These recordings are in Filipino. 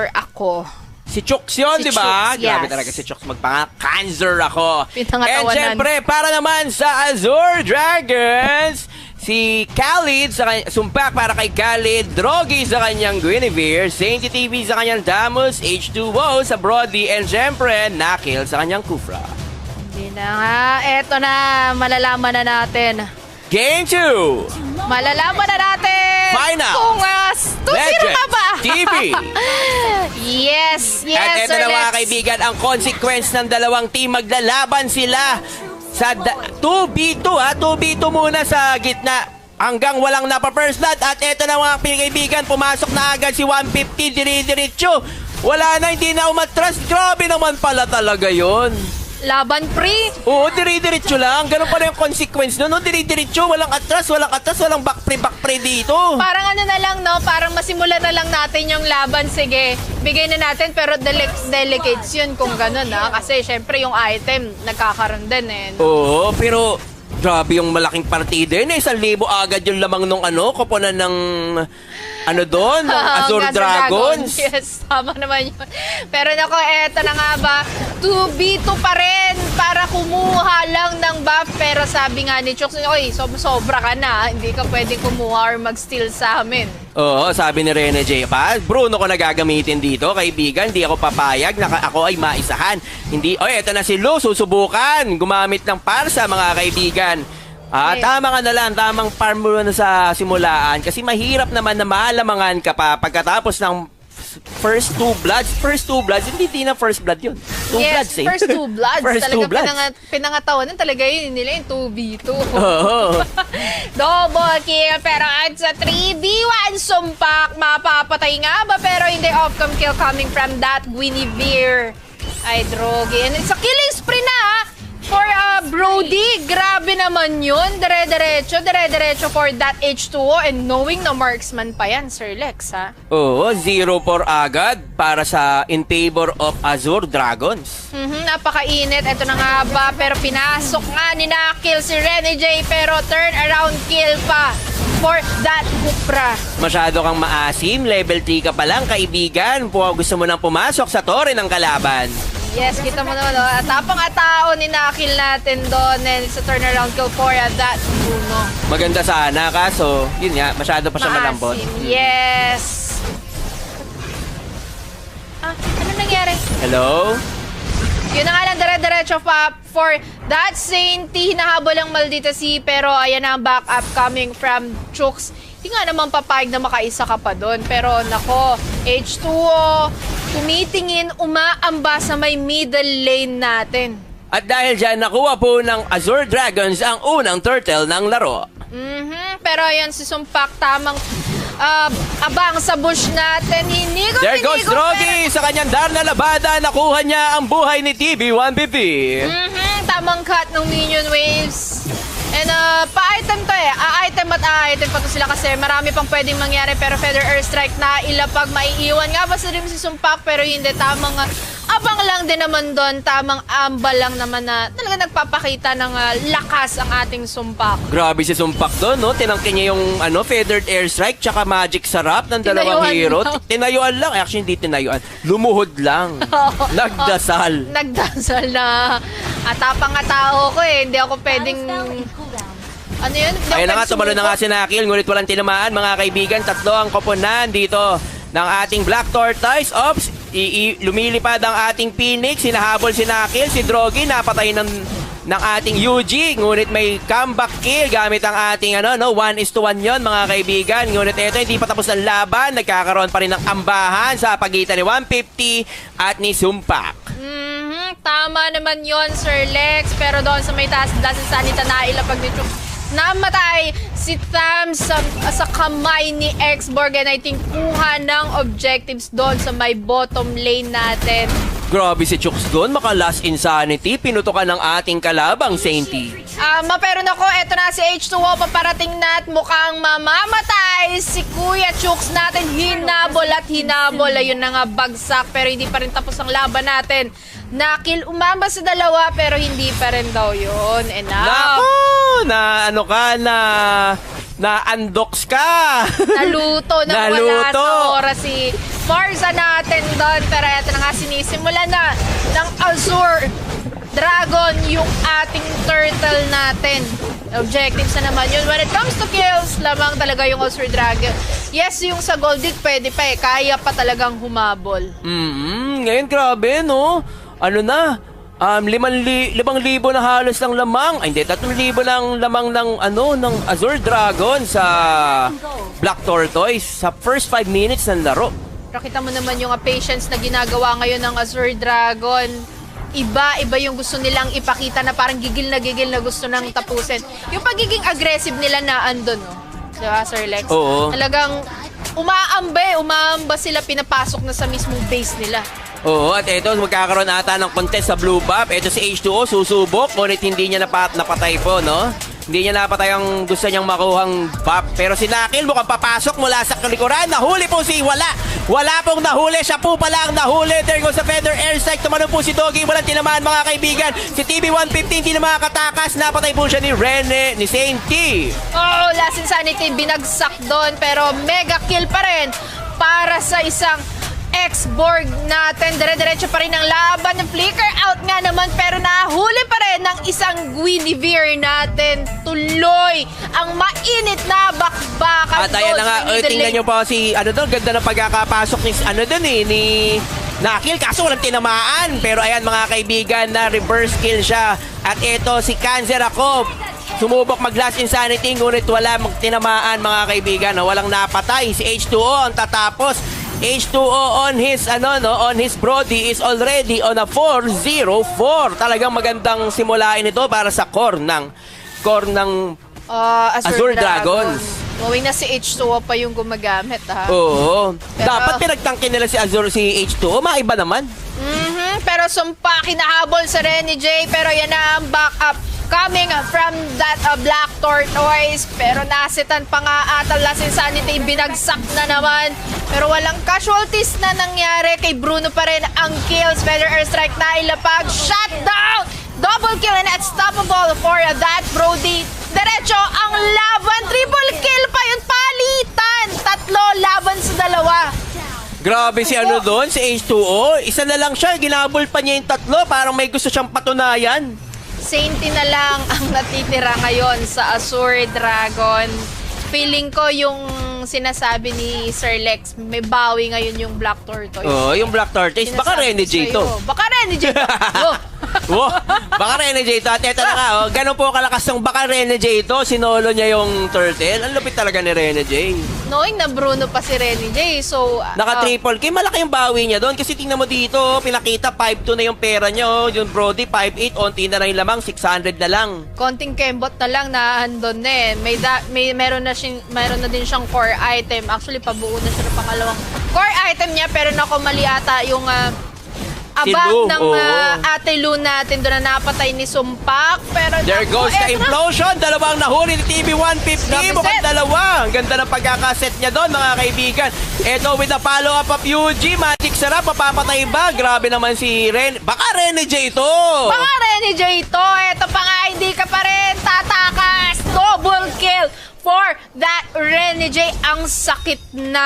Ako. Si Chooks yun, Si di ba? Chooks, Grabe yes. talaga si Chooks Cancer ako. And Pinangatawanan. syempre, para naman sa Azure Dragons, si Khalid, sumpak para kay Khalid, Drogi sa kanyang Guinevere, Saint TV sa kanyang Damus, H2O sa Brody, and syempre, Nakil sa kanyang Kufra. Hindi na nga. Eto na. Malalaman na natin. Game 2! Malalaman na natin. Final. Kung 2-0 Legends ka ba? TV. Yes, At ito Sir na mga Lex. kaibigan, ang consequence ng dalawang team, maglalaban sila sa 2v2 ha, 2v2 muna sa gitna hanggang walang napa-first blood. At ito na mga kaibigan, pumasok na agad si 150, diri-diretso. Wala na, hindi na umatras. Grabe naman pala talaga yon. Laban free. Oo, diri-diretso lang. Ganun pala yung consequence nun. No? Diri-diretso, walang atras, walang back-pre dito. Parang ano na lang, no? Parang masimulan na lang natin yung laban. Sige, bigay na natin. Pero delicates yun kung ganun, ha? Kasi syempre yung item, nagkakaroon din, eh. Oo, pero grabe yung malaking partida yun. 1,000 agad yung lamang nung koponan ng doon, ng Azure Dragons. Yes, tama naman yun. Pero nako, eto na nga ba, 2v2 pa rin para kumuha lang ng buff. Pero sabi nga ni Chooks, oy, sobra ka na. Hindi ka pwedeng kumuha or mag-steal sa amin. Oo, sabi ni Rene J. Pa, Bruno ko na gagamitin dito, kaibigan. Hindi ako papayag na ako ay maisahan. Hindi, eto na si Lu, susubukan. Gumamit ng parsa, mga kaibigan. Tama ka na lang, tamang farm mo na sa simulaan. Kasi mahirap naman na malamangan ka pa pagkatapos ng first two bloods. First two bloods, hindi na first blood yun. Yes, first two bloods. First talaga two bloods. pinangatawanan talaga yun nila yung 2v2. Oo. Double kill, pero at sa 3v1 sumpak, mapapatay nga ba? Pero hindi off-cam kill coming from that Guinevere. Ay, Drogi. And it's a killing spree na, for Brody. Grabe naman yun. Dire-diretso for that H2O, and knowing na marksman pa yan, Sir Lex, ha? Oo, 0-4 agad para sa in favor of Azure Dragons. Napakainit. Ito na nga ba? Pero pinasok nga ni Nakil si Rene J, pero turn around kill pa for that Kufra. Masyado kang maasim, level 3 ka pa lang, kaibigan. Gusto mo nang pumasok sa tore ng kalaban. Yes, kita mo naman, tapang atao ni Nakil natin doon, and sa turnaround kill for that Bruno. Maganda sana, kaso, yun nga, masyado pa siya malambot. Maasim. Yes. Ano nangyari? Hello? Yun na nga lang, dire-diretso pa for that Saint T. Hinahabol ang maldita si, pero ayan na ang backup coming from Chooks. Hindi nga naman papayag na makaisa ka pa doon. Pero nako, H2O, tumitingin, umaamba sa may middle lane natin. At dahil dyan, nakuha po ng Azure Dragons ang unang turtle ng laro. Pero ayan, si Sumpak, tamang abang sa bush natin. There goes Drogi sa kanyang dar na labada. Nakuha niya ang buhay ni TB150. Tamang cut ng minion waves. And pa-item to eh. A-item at a-item pa to sila kasi marami pang pwedeng mangyari. Pero Feather Airstrike na ilapag, maiiwan nga ba sa rin si Sumpak, pero hindi, tamang abang lang din naman doon. Tamang ambal lang naman na talaga nagpapakita ng lakas ang ating Sumpak. Grabe si Sumpak doon, no? Tinangkin niya yung Feathered Airstrike tsaka Magic Sarap ng dalawang Tinayuan hero. lang. Tinayuan lang. Actually, hindi tinayuan. Lumuhod lang. Nagdasal. Nagdasal na. Atapang nga tao ko eh. Hindi ako pwedeng... Ano yun? Ayun na nga, tumalo na nga si Nakil, ngunit walang tinamaan, mga kaibigan. Tatlo ang koponan dito ng ating Black Tortoise. Ops, lumilipad ang ating Phoenix. Sinahabol si Nakil, si Drogi, napatay ng ating UG. Ngunit may comeback kill gamit ang ating 1:1 yon, mga kaibigan. Ngunit ito, hindi pa tapos ang laban. Nagkakaroon pa rin ng ambahan sa pagitan ni 150 at ni Sumpak. Tama naman yon, Sir Lex. Pero doon sa may taas, sanita na ilapag ni Chooks, namatay si Tam sa kamay ni X-Borg, and I think kuha ng objectives doon sa may bottom lane natin. Grabe si Chooks doon, maka-last insanity. Pinutokan ng ating kalabang Sainty. Pero nako, eto na si H2O, paparating na at mukhang mamamatay si Kuya Chooks natin. Hinabol at hinabol. Ayun na nga, bagsak, pero hindi pa rin tapos ang laban natin. Nakil, umamba sa dalawa, pero hindi pa rin daw yun. Enough. Naku! Na-undox ka! Naluto na wala Naluto. sa oras si Marza natin doon. Pero eto na nga, sinisimula na ng Azure Dragon yung ating turtle natin. Objectives na naman yun. When it comes to kills, lamang talaga yung Azure Dragon. Yes, yung sa Goldic pwede pa eh. Kaya pa talagang humabol. Ngayon grabe, no? Ano na? 5,000 na halos ng lamang. Ay, hindi, 3,000 ng lamang ng Azure Dragon sa Black Tortoise sa first 5 minutes ng laro. Nakita mo naman yung patience na ginagawa ngayon ng Azure Dragon. Iba yung gusto nilang ipakita na parang gigil na gusto nang tapusin. Yung pagiging aggressive nila na andun, no? Diba, Sir Lex? Oo. Talagang umaamba sila, pinapasok na sa mismong base nila. Oo, at ito, magkakaroon ata ng contest sa Blue Buff. Ito si H2O, susubok, ngunit hindi niya napatay po, no? Hindi niya napatay ang gusto niyang makuhang buff. Pero si Nakil mukhang papasok mula sa kalikuran. Nahuli po si Wala. Wala pong nahuli. Siya po pala ang nahuli. There goes sa Feather Airstrike. Tumalon po si Doggy. Walang tinamaan, mga kaibigan. Si TB115, hindi na makakatakas. Napatay po siya ni Rene, ni Saint T. Oh, Last Insanity, binagsak doon. Pero mega kill pa rin para sa isang X-Borg natin. Dire-diretso pa rin ang laban. Ng flicker out nga naman, pero nahuli pa rin ng isang Guinevere natin. Tuloy ang mainit na bakbakan. At ayan na nga, tingnan nyo pa si, ganda ng pagkakapasok ni Nakil, kaso walang tinamaan. Pero ayan mga kaibigan, na reverse kill siya. At ito si Cancer ako. Sumubok mag-Last Insanity, ngunit wala tinamaan mga kaibigan. Walang napatay. Si H2O ang tatapos. H2O on his Brody is already on a 4-0-4. Talagang magandang simulain ito para sa core ng Azure Dragons. Knowing na si H2O pa yung gumagamit, ha? Oo. Pero, dapat pinagtangkin nila si H2O. Maiba naman. Pero sumpa, kinahabol sa Renny J. Pero yan na ang backup coming from that Black Tortoise. Pero nasitan pa nga ata Last Insanity, binagsak na naman. Pero walang casualties na nangyari. Kay Bruno pa rin ang kills. Feather Airstrike na ilapag. Shutdown! Double kill and unstoppable for that Brody. Diretso ang laban. Triple kill pa yun. Palitan. 3 laban sa 2. Grabe si doon, si H2O. Isa na lang siya, ginabol pa niya yung 3. Parang may gusto siyang patunayan. Sainty na lang ang natitira ngayon sa Azure Dragon. Feeling ko yung sinasabi ni Sir Lex, may bawi ngayon yung Black Tortoise. Oo, yung Black Tortoise. Baka Rene J to. Baka Rene J to. Wow, baka Rene J to. At eto na nga, ganun po kalakas ng baka Rene J to. Sinolo niya yung turtle. Ang lupit talaga ni Rene J. Knowing na Bruno pa si Rene J, so... Naka-triple K, malaki yung bawi niya doon. Kasi tingnan mo dito, pinakita 5-2 na yung pera niya. Yung Brody, 5-8, onti na lang yung lamang, 600 na lang. konting kembot na lang na andon na eh. Meron na din siyang core item. Actually, pabuo na siya ng pangalawang core item niya, pero naku, mali ata yung abang ng Ate Lu natin doon na napatay ni Sumpak. Pero there goes the implosion. Dalawang nahuli ni TB150. Mukhang dalawa. Ang ganda ng pagkakaset niya doon, mga kaibigan. Ito with the follow-up of UG. Magic sarap. Papapatay ba? Grabe naman si Ren. Baka Rene J to. Baka Rene J to. Ito pa nga, hindi ka pa rin tatakas. Double kill for that Rene J. Ang sakit na.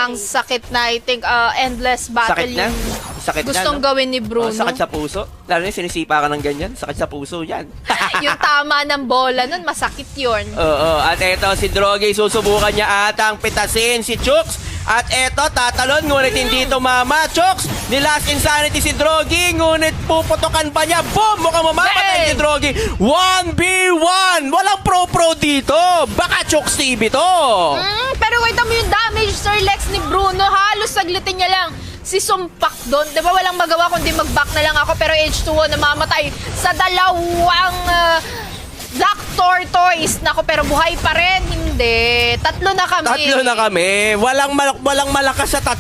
Ang sakit na. I think endless battle Sakit na? yung Sakit gustong na, no? gawin ni Bruno. Sakit sa puso. Lalo na sinisipa ka ng ganyan. Sakit sa puso yan. Yung tama ng bola nun, masakit yun. Oo. At eto si Drogy, susubukan niya atang pitasin si Chooks. At eto, tatalon, ngunit hindi tumama. Chooks, ni Last Insanity si Drogy, ngunit puputokan pa niya. Boom! Mukhang mamamatay si Drogy. 1v1! Walang pro-pro dito. Baka Chooks TV to. Pero kita mo yung damage, Sir Lex, ni Bruno. Halos saglitin niya lang si Sumpak doon. Di ba walang magawa kundi mag-back na lang ako, pero H2O namamatay sa dalawang Black Tortoise. Nako, pero buhay pa rin. Hindi. 3 na kami. 3 na kami. Walang malakas sa 3.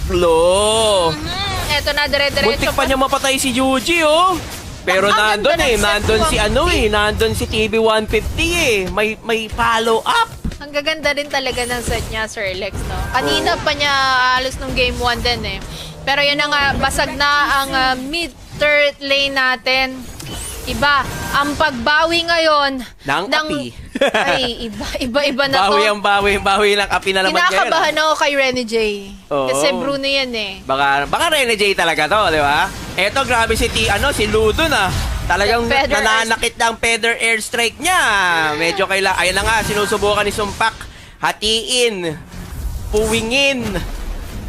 Eto na, dire-diretso. Muntik pa niya mapatay si Yuji, oh. Pero Ang nandun ganda ng set nandun si 150. nandun si TB150 May follow up. Ang gaganda rin talaga ng set niya, Sir Lex, no? Kanina pa niya halos nung game 1 din eh. Pero yan na nga, basag na ang mid-third lane natin. Iba, ang pagbawi ngayon Ng api. Ay, iba na Bawi to. ang bawi ng api na naman Kinakabahan ako kay Rene J. Oo. Kasi Bruno yan eh. Baka Rene J talaga to, di ba? Eto, grabe si Ludo na. Talagang Feather nananakit na ang feather airstrike niya. Medyo ayun na nga, sinusubukan ni Sumpak. Hatiin. Puwingin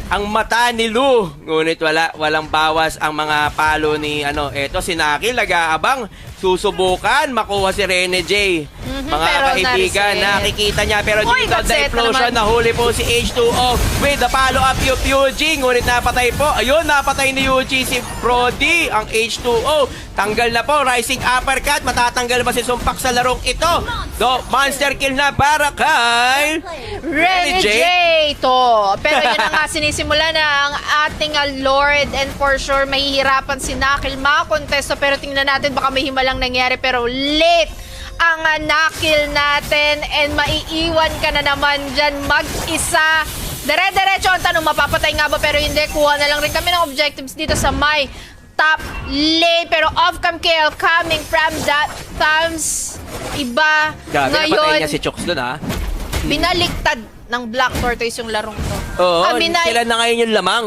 ang mata ni Lu. Ngunit walang bawas ang mga palo ni eto si Nakil nag-aabang susubukan makuha si Rene J. Mga pero kaibigan, nareset. nakikita niya pero Uy, dito the nagset na explosion naman. nahuli po si H2O with the follow-up yung Yuji. Ngunit napatay po. Ayun, napatay ni Yuji si Brody, ang H2O. Tanggal na po, rising uppercut. Matatanggal ba si Sumpak sa larong ito? Monster kill na para kay Rene J to. Pero yun na nga sinisimula na ang ating Lord and for sure mahihirapan si Nakil makakontesto pero tingnan natin baka may himalang nangyari pero late ang Nakil natin and maiiwan ka na naman dyan mag-isa. Dire-diretso ang tanong, mapapatay nga ba pero hindi, kuha na lang rin kami ng objectives dito sa may top lane pero off-cam kill coming from that thumbs. Iba Grabe, napatay ngayon niya si Chooks dun ha. binaliktad ng Black Tortoise yung larong to. Oo, Aminay, sila na ngayon yung lamang.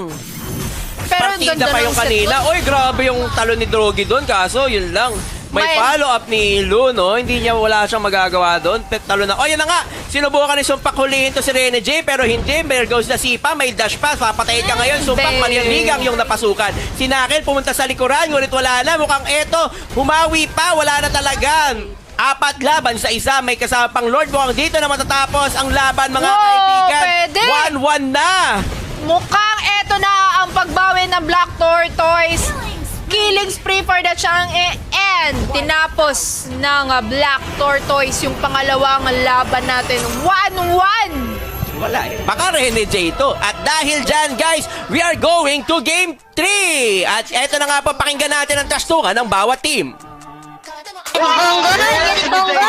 pero Partida ganda pa ng yung set kanina. doon. Oy, grabe yung talo ni Drogi doon. Kaso, yun lang. May May- follow-up ni Lu, no? Wala siyang magagawa doon. Talo na. O, yun na nga. Sinubukan ni Sumpak hulihin to si Rene J, pero hindi. There goes na Sipa. May dash pass. Papatayin ka ngayon. Sumpak, Hindi. manianigang yung napasukan. Si Nakil pumunta sa likuran. Ngunit wala na. Mukhang eto. Humawi pa. Wala na talaga. 4 laban sa isa. May kasama pang Lord. Mukhang dito na matatapos ang laban, mga Wow, kaibigan. pwede. 1-1 na. Mukhang eto na ang pagbawi ng Black Tortoise. Killing spree for the Chang'e and tinapos ng Black Tortoise yung pangalawang laban natin. 1-1! Wala eh. Baka Rene J to. At dahil dyan, guys, we are going to Game 3. At eto na nga po, pakinggan natin ang tastukan ng bawat team. Bonggol, yes, bonggol.